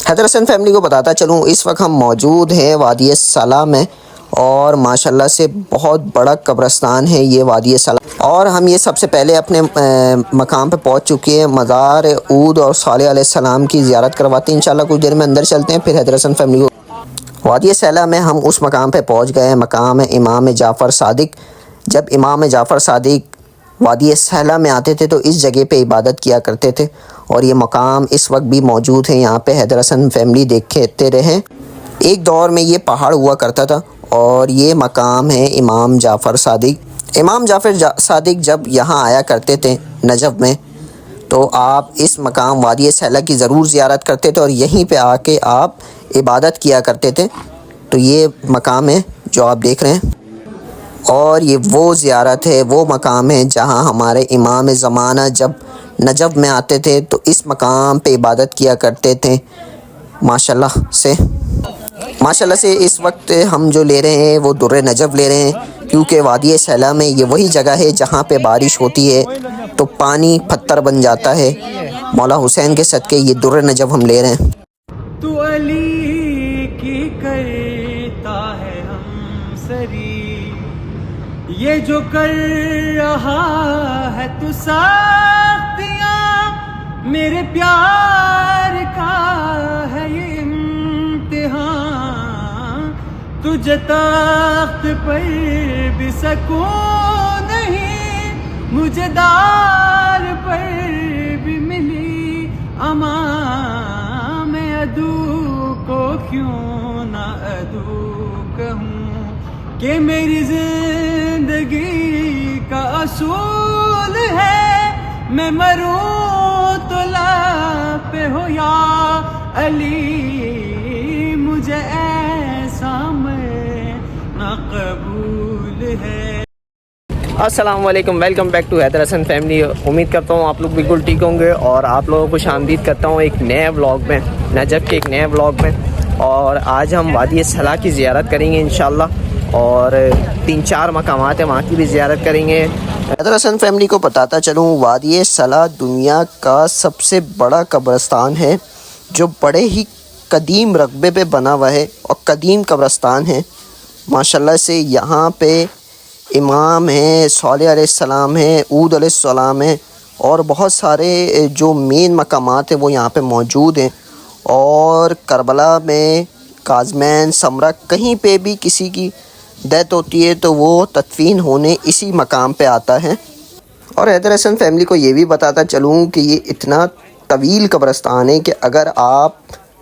Haider Hasan family کو بتاتا چلوں، اس وقت ہم موجود ہیں وادی صلا میں، اور ماشاءاللہ سے بہت بڑا قبرستان ہے یہ وادی صلا، اور ہم یہ سب سے پہلے اپنے مقام پہ پہنچ چکے ہیں۔ مزار عود اور صالح علیہ السلام کی زیارت کرواتے ہیں انشاءاللہ، کچھ دیر میں اندر چلتے ہیں، پھر حیدر حسن فیملی کو وادی صلا میں ہم اس مقام پہ پہنچ گئے ہیں، مقام امام جعفر صادق۔ جب امام جعفر صادق وادی صلا میں آتے تھے تو اس جگہ پہ عبادت کیا کرتے تھے، اور یہ مقام اس وقت بھی موجود ہے۔ یہاں پہ حیدر حسن فیملی دیکھتے رہے، ایک دور میں یہ پہاڑ ہوا کرتا تھا، اور یہ مقام ہے امام جعفر صادق۔ امام جعفر صادق جب یہاں آیا کرتے تھے نجف میں، تو آپ اس مقام وادی صلا کی ضرور زیارت کرتے تھے، اور یہیں پہ آ کے آپ عبادت کیا کرتے تھے۔ تو یہ مقام ہے جو آپ دیکھ رہے ہیں، اور یہ وہ زیارت ہے، وہ مقام ہے جہاں ہمارے امام زمانہ جب نجف میں آتے تھے تو اس مقام پہ عبادت کیا کرتے تھے۔ ماشاءاللہ سے اس وقت ہم جو لے رہے ہیں وہ در نجف لے رہے ہیں، کیونکہ وادی صلا میں یہ وہی جگہ ہے جہاں پہ بارش ہوتی ہے تو پانی پتھر بن جاتا ہے۔ مولا حسین کے صدقے یہ در نجف ہم لے رہے ہیں۔ تو علی کی کرتا ہے ہم سری، یہ جو کر رہا ہے تو سختیاں، میرے پیار کا ہے یہ امتحان، تجھے تخت پر بھی سکون نہیں، مجھے دار پر بھی ملی امان، میں عدو کو کیوں نہ عدو کہوں، کہ میری زندگی کا اصول ہے، میں مروں تو لب پہ ہو یا علی، مجھے ایسا مرنا قبول ہے۔ السلام علیکم، welcome back to Haider Hasan family. امید کرتا ہوں آپ لوگ بالکل ٹھیک ہوں گے، اور آپ لوگوں کو خوش آمدید کرتا ہوں ایک نئے ولاگ میں، نجف کے ایک نئے ولاگ میں۔ اور آج ہم وادی صلا کی زیارت کریں گے انشاءاللہ، اور 3-4 مقامات ہیں وہاں کی بھی زیارت کریں گے۔ حیدر حسن فیملی کو بتاتا چلوں، وادی صلا دنیا کا سب سے بڑا قبرستان ہے، جو بڑے ہی قدیم رقبے پہ بنا ہوا ہے، اور قدیم قبرستان ہے ماشاءاللہ سے۔ یہاں پہ امام ہیں، صالح علیہ السلام ہیں، عود علیہ السلام ہیں، اور بہت سارے جو مین مقامات ہیں وہ یہاں پہ موجود ہیں۔ اور کربلا میں کاظمین، سمرہ، کہیں پہ بھی کسی کی ڈیتھ ہوتی ہے تو وہ تدفین ہونے اسی مقام پہ آتا ہے۔ اور حیدر حسن فیملی کو یہ بھی بتاتا چلوں کہ یہ اتنا طویل قبرستان ہے کہ اگر آپ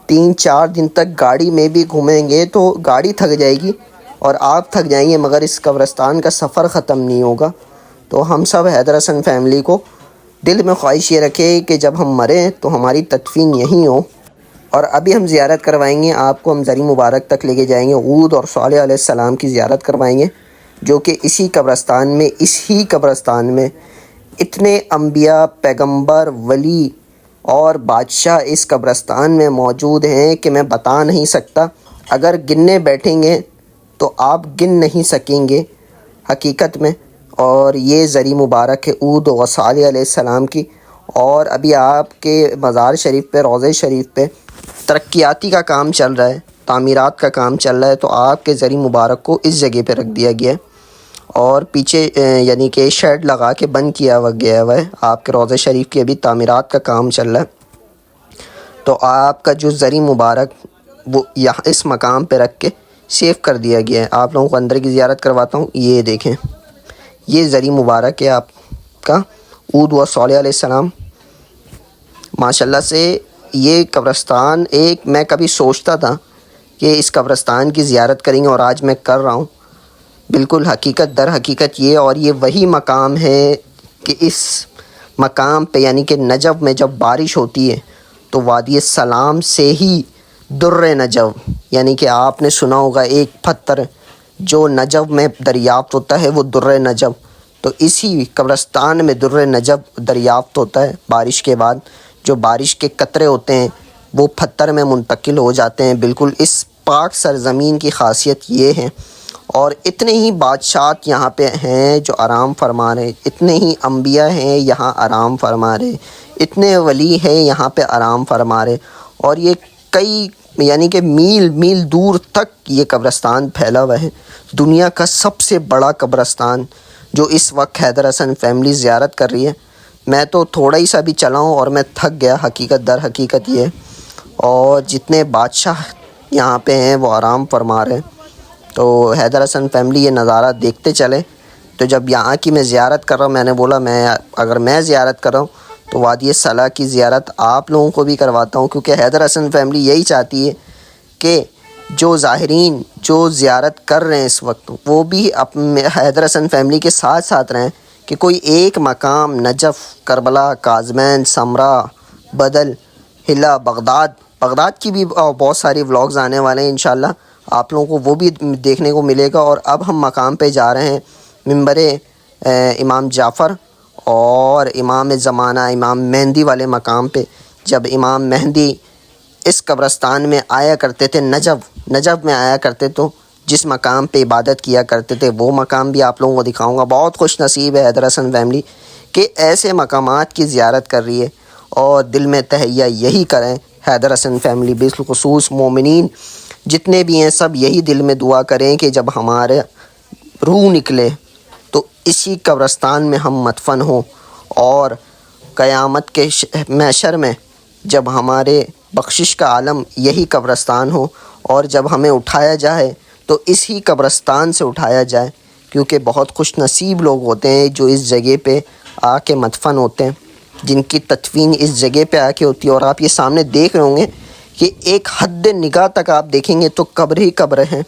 3-4 دن تک گاڑی میں بھی گھومیں گے تو گاڑی تھک جائے گی اور آپ تھک جائیں گے، مگر اس قبرستان کا سفر ختم نہیں ہوگا۔ تو ہم سب حیدر حسن فیملی کو دل میں خواہش یہ رکھے کہ جب ہم مریں تو ہماری تدفین یہیں ہو۔ اور ابھی ہم زیارت کروائیں گے آپ کو، ہم زری مبارک تک لے کے جائیں گے، عود اور صالح علیہ السلام کی زیارت کروائیں گے، جو کہ اسی قبرستان میں اتنے انبیاء، پیغمبر، ولی اور بادشاہ اس قبرستان میں موجود ہیں کہ میں بتا نہیں سکتا۔ اگر گننے بیٹھیں گے تو آپ گن نہیں سکیں گے حقیقت میں۔ اور یہ زری مبارک ہے عود و صالح علیہ السلام کی۔ اور ابھی آپ کے مزار شریف پہ، روضہ شریف پہ ترقیاتی کا کام چل رہا ہے، تعمیرات کا کام چل رہا ہے، تو آپ کے زری مبارک کو اس جگہ پہ رکھ دیا گیا ہے، اور پیچھے یعنی کہ شیڈ لگا کے بند کیا گیا ہے۔ آپ کے روضہ شریف کی ابھی تعمیرات کا کام چل رہا ہے، تو آپ کا جو زری مبارک وہ یہاں اس مقام پہ رکھ کے سیو کر دیا گیا ہے۔ آپ لوگوں کو اندر کی زیارت کرواتا ہوں، یہ دیکھیں، یہ زری مبارک ہے آپ کا عود و صالح علیہ السلام۔ ماشاءاللہ سے یہ قبرستان میں کبھی سوچتا تھا کہ اس قبرستان کی زیارت کریں گے، اور آج میں کر رہا ہوں، بالکل حقیقت در حقیقت یہ۔ اور یہ وہی مقام ہے کہ اس مقام پہ یعنی کہ نجف میں جب بارش ہوتی ہے تو وادی سلام سے ہی در نجف، یعنی کہ آپ نے سنا ہوگا ایک پتھر جو نجف میں دریافت ہوتا ہے وہ در نجف، تو اسی قبرستان میں در نجف دریافت ہوتا ہے۔ بارش کے بعد جو بارش کے قطرے ہوتے ہیں وہ پتھر میں منتقل ہو جاتے ہیں۔ بالکل اس پاک سرزمین کی خاصیت یہ ہے۔ اور اتنے ہی بادشاہت یہاں پہ ہیں جو آرام فرما رہے، اتنے ہی انبیاء ہیں یہاں آرام فرما رہے، اتنے ولی ہیں یہاں پہ آرام فرما رہے، اور یہ کئی یعنی کہ میل میل دور تک یہ قبرستان پھیلا ہوا ہے۔ دنیا کا سب سے بڑا قبرستان جو اس وقت حیدر حسن فیملی زیارت کر رہی ہے۔ میں تو تھوڑا ہی سا بھی چلا ہوں اور میں تھک گیا، حقیقت در حقیقت یہ ہے۔ اور جتنے بادشاہ یہاں پہ ہیں وہ آرام فرما رہے ہیں، تو حیدر حسن فیملی یہ نظارہ دیکھتے چلے۔ تو جب یہاں کی میں زیارت کر رہا ہوں، میں نے بولا اگر میں زیارت کر رہا ہوں تو وادی صلاح کی زیارت آپ لوگوں کو بھی کرواتا ہوں، کیونکہ حیدر حسن فیملی یہی چاہتی ہے کہ جو زائرین جو زیارت کر رہے ہیں اس وقت وہ بھی حیدر حسن فیملی کے ساتھ ساتھ رہیں، کہ کوئی ایک مقام نجف، کربلا، کاظمین، سمرا، بدل، ہلا، بغداد کی بھی بہت ساری ولاگز آنے والے ہیں انشاءاللہ، آپ لوگوں کو وہ بھی دیکھنے کو ملے گا۔ اور اب ہم مقام پہ جا رہے ہیں، منبر امام جعفر اور امام زمانہ امام مہدی والے مقام پہ۔ جب امام مہدی اس قبرستان میں آیا کرتے تھے، نجف میں آیا کرتے، تو جس مقام پہ عبادت کیا کرتے تھے وہ مقام بھی آپ لوگوں کو دکھاؤں گا۔ بہت خوش نصیب ہے حیدر حسن فیملی کہ ایسے مقامات کی زیارت کر رہی ہے، اور دل میں تہیہ یہی کریں حیدر حسن فیملی، بالخصوص مومنین جتنے بھی ہیں سب یہی دل میں دعا کریں کہ جب ہمارے روح نکلے تو اسی قبرستان میں ہم مدفن ہوں، اور قیامت کے محشر میں جب ہمارے بخشش کا عالم یہی قبرستان ہو، اور جب ہمیں اٹھایا جائے تو اسی قبرستان سے اٹھایا جائے، کیونکہ بہت خوش نصیب لوگ ہوتے ہیں جو اس جگہ پہ آ کے مدفن ہوتے ہیں، جن کی تدفین اس جگہ پہ آ کے ہوتی ہے۔ اور آپ یہ سامنے دیکھ رہے ہوں گے کہ ایک حد نگاہ تک آپ دیکھیں گے تو قبر ہی قبر ہیں،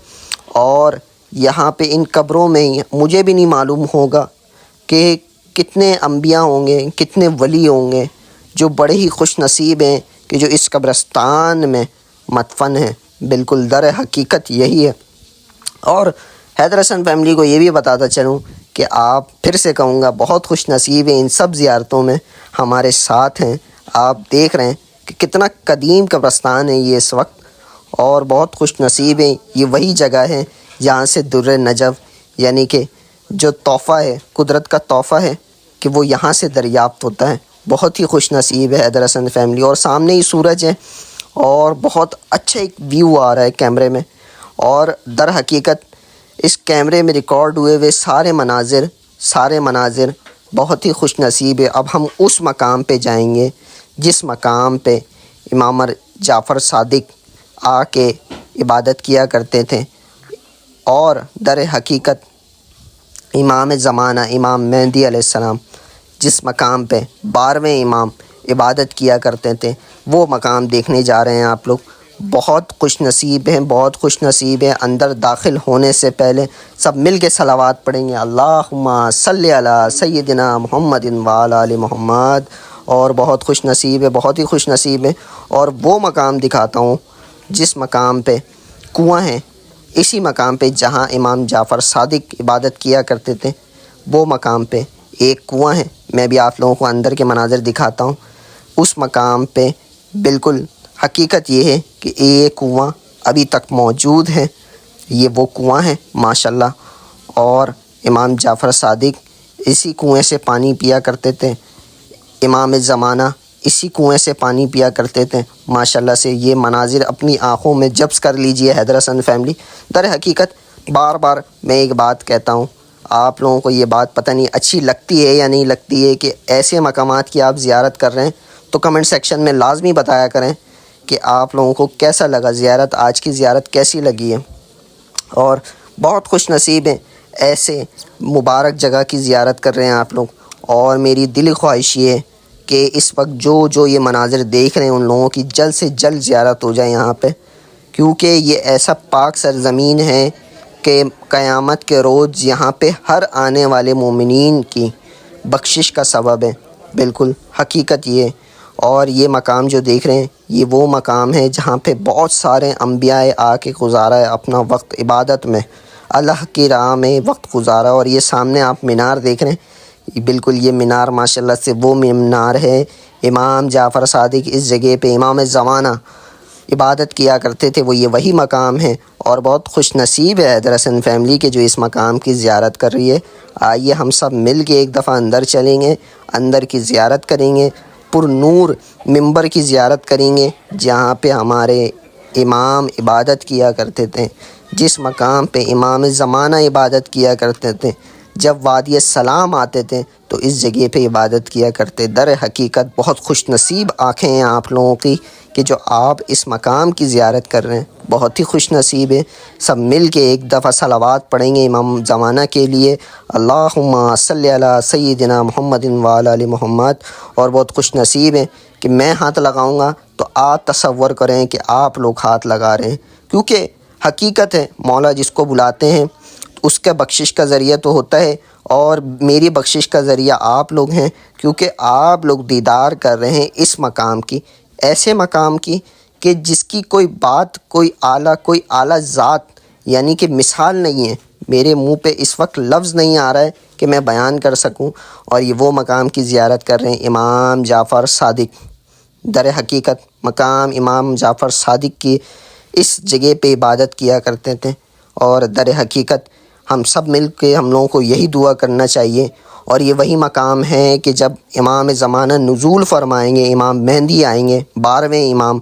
اور یہاں پہ ان قبروں میں مجھے بھی نہیں معلوم ہوگا کہ کتنے انبیاء ہوں گے، کتنے ولی ہوں گے جو بڑے ہی خوش نصیب ہیں کہ جو اس قبرستان میں مدفن ہیں۔ بالکل در حقیقت یہی ہے۔ اور حیدر حسن فیملی کو یہ بھی بتاتا چلوں کہ آپ پھر سے کہوں گا بہت خوش نصیب ہیں، ان سب زیارتوں میں ہمارے ساتھ ہیں۔ آپ دیکھ رہے ہیں کہ کتنا قدیم قبرستان ہے یہ اس وقت، اور بہت خوش نصیب ہیں۔ یہ وہی جگہ ہے جہاں سے در نجف یعنی کہ جو تحفہ ہے، قدرت کا تحفہ ہے، کہ وہ یہاں سے دریافت ہوتا ہے۔ بہت ہی خوش نصیب ہے حیدر حسن فیملی۔ اور سامنے ہی سورج ہے، اور بہت اچھا ایک ویو آ رہا ہے کیمرے میں، اور در حقیقت اس کیمرے میں ریکارڈ ہوئے ہوئے سارے مناظر بہت ہی خوش نصیب ہے۔ اب ہم اس مقام پہ جائیں گے جس مقام پہ امام جعفر صادق آ کے عبادت کیا کرتے تھے، اور در حقیقت امام زمانہ امام مہدی علیہ السلام جس مقام پہ 12ویں امام عبادت کیا کرتے تھے، وہ مقام دیکھنے جا رہے ہیں آپ لوگ۔ بہت خوش نصیب ہیں، بہت خوش نصیب ہیں۔ اندر داخل ہونے سے پہلے سب مل کے صلوات پڑھیں گے، اللہم صلی علی سیدنا محمد وعلی آل محمد۔ اور بہت خوش نصیب ہے، بہت ہی خوش نصیب ہے۔ اور وہ مقام دکھاتا ہوں جس مقام پہ کنواں ہے، اسی مقام پہ جہاں امام جعفر صادق عبادت کیا کرتے تھے، وہ مقام پہ ایک کنواں ہے۔ میں بھی آپ لوگوں کو اندر کے مناظر دکھاتا ہوں۔ اس مقام پہ بالکل حقیقت یہ ہے کہ یہ کنواں ابھی تک موجود ہے، یہ وہ کنواں ہے ماشاءاللہ۔ اور امام جعفر صادق اسی کنویں سے پانی پیا کرتے تھے، امام زمانہ اسی کنویں سے پانی پیا کرتے تھے ماشاءاللہ سے۔ یہ مناظر اپنی آنکھوں میں جبس کر لیجئے حیدر حسن فیملی۔ در حقیقت بار بار میں ایک بات کہتا ہوں، آپ لوگوں کو یہ بات پتہ نہیں اچھی لگتی ہے یا نہیں لگتی ہے کہ ایسے مقامات کی آپ زیارت کر رہے ہیں، تو کمنٹ سیکشن میں لازمی بتایا کریں کہ آپ لوگوں کو کیسا لگا زیارت، آج کی زیارت کیسی لگی ہے۔ اور بہت خوش نصیب ہیں، ایسے مبارک جگہ کی زیارت کر رہے ہیں آپ لوگ۔ اور میری دلی خواہش یہ ہے کہ اس وقت جو یہ مناظر دیکھ رہے ہیں ان لوگوں کی جلد سے جلد زیارت ہو جائے یہاں پہ، کیونکہ یہ ایسا پاک سرزمین ہے کہ قیامت کے روز یہاں پہ ہر آنے والے مومنین کی بخشش کا سبب ہے۔ بالکل حقیقت یہ ہے۔ اور یہ مقام جو دیکھ رہے ہیں یہ وہ مقام ہے جہاں پہ بہت سارے انبیاء آ کے گزارا ہے اپنا وقت، عبادت میں اللہ کی راہ میں وقت گزارا۔ اور یہ سامنے آپ مینار دیکھ رہے ہیں، بالکل یہ مینار ماشاءاللہ سے وہ مینار ہے۔ امام جعفر صادق اس جگہ پہ امام زمانہ عبادت کیا کرتے تھے، وہ یہ وہی مقام ہے۔ اور بہت خوش نصیب ہے حیدر حسن فیملی کے جو اس مقام کی زیارت کر رہی ہے۔ آئیے ہم سب مل کے ایک دفعہ اندر چلیں گے، اندر کی زیارت کریں گے، پر نور منبر کی زیارت کریں گے، جہاں پہ ہمارے امام عبادت کیا کرتے تھے، جس مقام پہ امام زمانہ عبادت کیا کرتے تھے، جب وادی سلام آتے تھے تو اس جگہ پہ عبادت کیا کرتے۔ در حقیقت بہت خوش نصیب آنکھیں ہیں آپ لوگوں کی کہ جو آپ اس مقام کی زیارت کر رہے ہیں، بہت ہی خوش نصیب ہے۔ سب مل کے ایک دفعہ صلوات پڑھیں گے امام زمانہ کے لیے، اللہم صلی علی سیدنا محمد وعلی آل محمد۔ اور بہت خوش نصیب ہیں کہ میں ہاتھ لگاؤں گا تو آپ تصور کریں کہ آپ لوگ ہاتھ لگا رہے ہیں، کیونکہ حقیقت ہے مولا جس کو بلاتے ہیں اس کا بخشش کا ذریعہ تو ہوتا ہے، اور میری بخشش کا ذریعہ آپ لوگ ہیں، کیونکہ آپ لوگ دیدار کر رہے ہیں اس مقام کی، ایسے مقام کی کہ جس کی کوئی بات، کوئی اعلیٰ ذات یعنی کہ مثال نہیں ہے۔ میرے منہ پہ اس وقت لفظ نہیں آ رہا ہے کہ میں بیان کر سکوں، اور یہ وہ مقام کی زیارت کر رہے ہیں امام جعفر صادق۔ در حقیقت مقام امام جعفر صادق کی اس جگہ پہ عبادت کیا کرتے تھے، اور در حقیقت ہم سب مل کے ہم لوگوں کو یہی دعا کرنا چاہیے۔ اور یہ وہی مقام ہے کہ جب امام زمانہ نزول فرمائیں گے، امام مہدی آئیں گے 12ویں امام،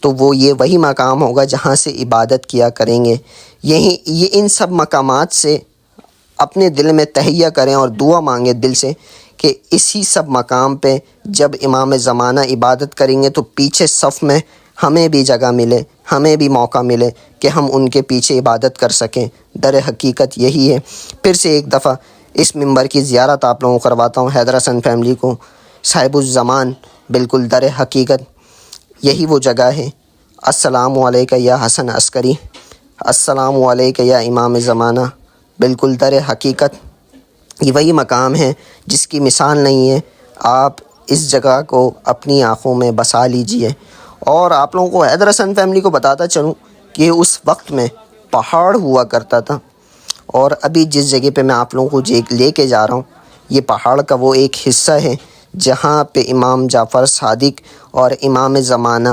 تو وہ یہ وہی مقام ہوگا جہاں سے عبادت کیا کریں گے۔ یہ ان سب مقامات سے اپنے دل میں تہیہ کریں اور دعا مانگیں دل سے کہ اسی سب مقام پہ جب امام زمانہ عبادت کریں گے تو پیچھے صف میں ہمیں بھی جگہ ملے، ہمیں بھی موقع ملے کہ ہم ان کے پیچھے عبادت کر سکیں۔ در حقیقت یہی ہے۔ پھر سے ایک دفعہ اس منبر کی زیارت آپ لوگوں کو کرواتا ہوں، حیدر حسن فیملی کو، صاحب الزمان، بالکل در حقیقت یہی وہ جگہ ہے۔ السلام علیکہ یا حسن عسکری، السلام علیکہ یا امام زمانہ۔ بالکل در حقیقت یہ وہی مقام ہے جس کی مثال نہیں ہے۔ آپ اس جگہ کو اپنی آنکھوں میں بسا لیجئے۔ اور آپ لوگوں کو حیدر حسن فیملی کو بتاتا چلوں کہ اس وقت میں پہاڑ ہوا کرتا تھا، اور ابھی جس جگہ پہ میں آپ لوگوں کو لے کے جا رہا ہوں یہ پہاڑ کا وہ ایک حصہ ہے جہاں پہ امام جعفر صادق اور امام زمانہ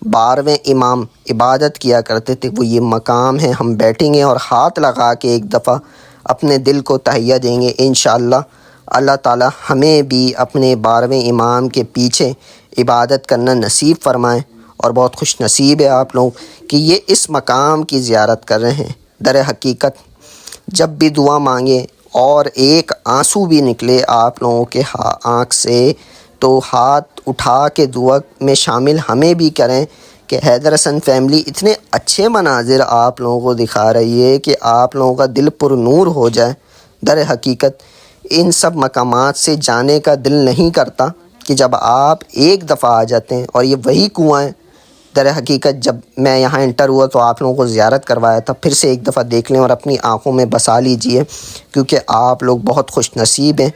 12ویں امام عبادت کیا کرتے تھے۔ وہ یہ مقام ہے۔ ہم بیٹھیں گے اور ہاتھ لگا کے ایک دفعہ اپنے دل کو تہیہ دیں گے انشاءاللہ۔ اللہ تعالی ہمیں بھی اپنے 12ویں امام کے پیچھے عبادت کرنا نصیب فرمائیں، اور بہت خوش نصیب ہے آپ لوگ کہ یہ اس مقام کی زیارت کر رہے ہیں۔ در حقیقت جب بھی دعا مانگے اور ایک آنسو بھی نکلے آپ لوگوں کے آنکھ سے تو ہاتھ اٹھا کے دعا میں شامل ہمیں بھی کریں کہ حیدر حسن فیملی اتنے اچھے مناظر آپ لوگوں کو دکھا رہی ہے کہ آپ لوگوں کا دل پر نور ہو جائے۔ در حقیقت ان سب مقامات سے جانے کا دل نہیں کرتا کہ جب آپ ایک دفعہ آ جاتے ہیں، اور یہ وہی کنواں ہے۔ در حقیقت جب میں یہاں انٹر ہوا تو آپ لوگوں کو زیارت کروایا تھا، پھر سے ایک دفعہ دیکھ لیں اور اپنی آنکھوں میں بسا لیجئے، کیونکہ آپ لوگ بہت خوش نصیب ہیں۔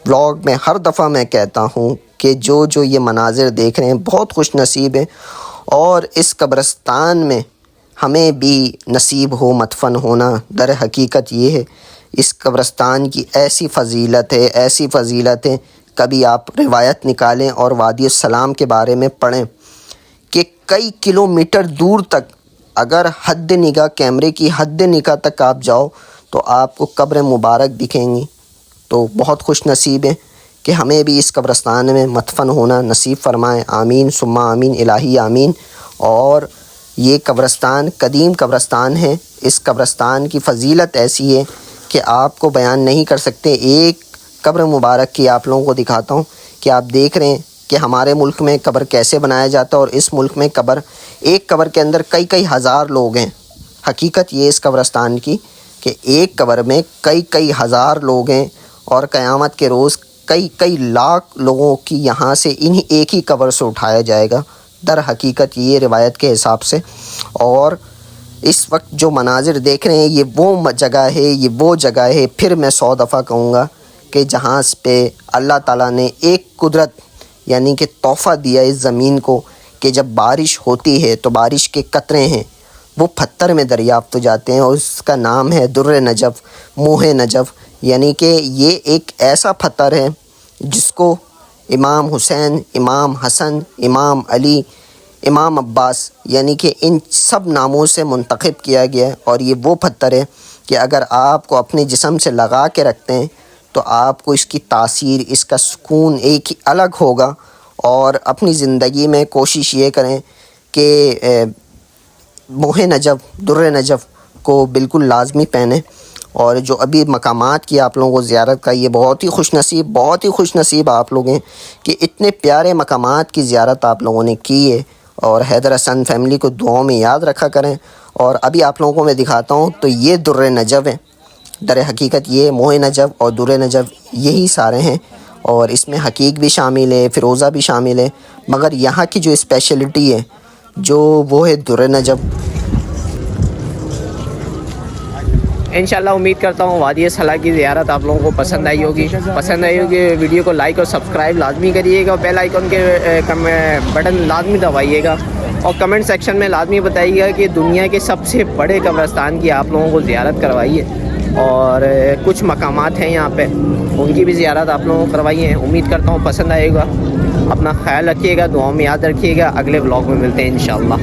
ولاگ میں ہر دفعہ میں کہتا ہوں کہ جو یہ مناظر دیکھ رہے ہیں بہت خوش نصیب ہیں، اور اس قبرستان میں ہمیں بھی نصیب ہو مدفن ہونا۔ در حقیقت یہ ہے، اس قبرستان کی ایسی فضیلت ہے، ایسی فضیلت ہے، کبھی آپ روایت نکالیں اور وادی السلام کے بارے میں پڑھیں کہ کئی کلومیٹر دور تک اگر حد نگاہ، کیمرے کی حد نگاہ تک آپ جاؤ تو آپ کو قبر مبارک دکھیں گی۔ تو بہت خوش نصیب ہیں کہ ہمیں بھی اس قبرستان میں مدفن ہونا نصیب فرمائیں، آمین ثم آمین، الہی آمین۔ اور یہ قبرستان قدیم قبرستان ہے، اس قبرستان کی فضیلت ایسی ہے کہ آپ کو بیان نہیں کر سکتے۔ ایک قبر مبارک کی آپ لوگوں کو دکھاتا ہوں کہ آپ دیکھ رہے ہیں کہ ہمارے ملک میں قبر کیسے بنایا جاتا ہے، اور اس ملک میں قبر، ایک قبر کے اندر کئی ہزار لوگ ہیں۔ حقیقت یہ اس قبرستان کی کہ ایک قبر میں کئی ہزار لوگ ہیں، اور قیامت کے روز کئی لاکھ لوگوں کی یہاں سے انہی ایک ہی قبر سے اٹھایا جائے گا۔ در حقیقت یہ روایت کے حساب سے، اور اس وقت جو مناظر دیکھ رہے ہیں یہ وہ جگہ ہے، یہ وہ جگہ ہے، پھر میں 100 دفعہ کہوں گا کہ جہاں پہ اللہ تعالیٰ نے ایک قدرت یعنی کہ تحفہ دیا اس زمین کو کہ جب بارش ہوتی ہے تو بارش کے قطرے ہیں وہ پتھر میں دریافت ہو جاتے ہیں، اور اس کا نام ہے در نجف، موہ نجف، یعنی کہ یہ ایک ایسا پتھر ہے جس کو امام حسین، امام حسن، امام علی، امام عباس یعنی کہ ان سب ناموں سے منتخب کیا گیا ہے، اور یہ وہ پتھر ہے کہ اگر آپ کو اپنے جسم سے لگا کے رکھتے ہیں تو آپ کو اس کی تاثیر، اس کا سکون ایک ہی الگ ہوگا۔ اور اپنی زندگی میں کوشش یہ کریں کہ موہ نجف در نجف کو بالکل لازمی پہنیں. اور جو ابھی مقامات کی آپ لوگوں کو زیارت کا، یہ بہت ہی خوش نصیب آپ لوگ ہیں کہ اتنے پیارے مقامات کی زیارت آپ لوگوں نے کی ہے. اور حیدر حسن فیملی کو دعاؤں میں یاد رکھا کریں. اور ابھی آپ لوگوں کو میں دکھاتا ہوں تو یہ در نجف ہے. در حقیقت یہ موہ نجف اور در نجف یہی سارے ہیں، اور اس میں حقیق بھی شامل ہے، فیروزہ بھی شامل ہے، مگر یہاں کی جو اسپیشلٹی ہے جو وہ ہے در نجف. انشاءاللہ امید کرتا ہوں وادی صلاح کی زیارت آپ لوگوں کو پسند آئی ہوگی. ویڈیو کو لائک اور سبسکرائب لازمی کریے گا. بیل آئیکن کے بٹن لازمی دبائیے گا، اور کمنٹ سیکشن میں لازمی بتائیے گا کہ دنیا کے سب سے بڑے قبرستان کی آپ لوگوں کو زیارت کروائی ہے. اور کچھ مقامات ہیں یہاں پہ، ان کی بھی زیارت آپ لوگوں کو کروائی ہے. امید کرتا ہوں پسند آئے گا. اپنا خیال رکھیے گا، دعاؤں میں یاد رکھیے گا. اگلے ولاگ میں ملتے ہیں انشاءاللہ.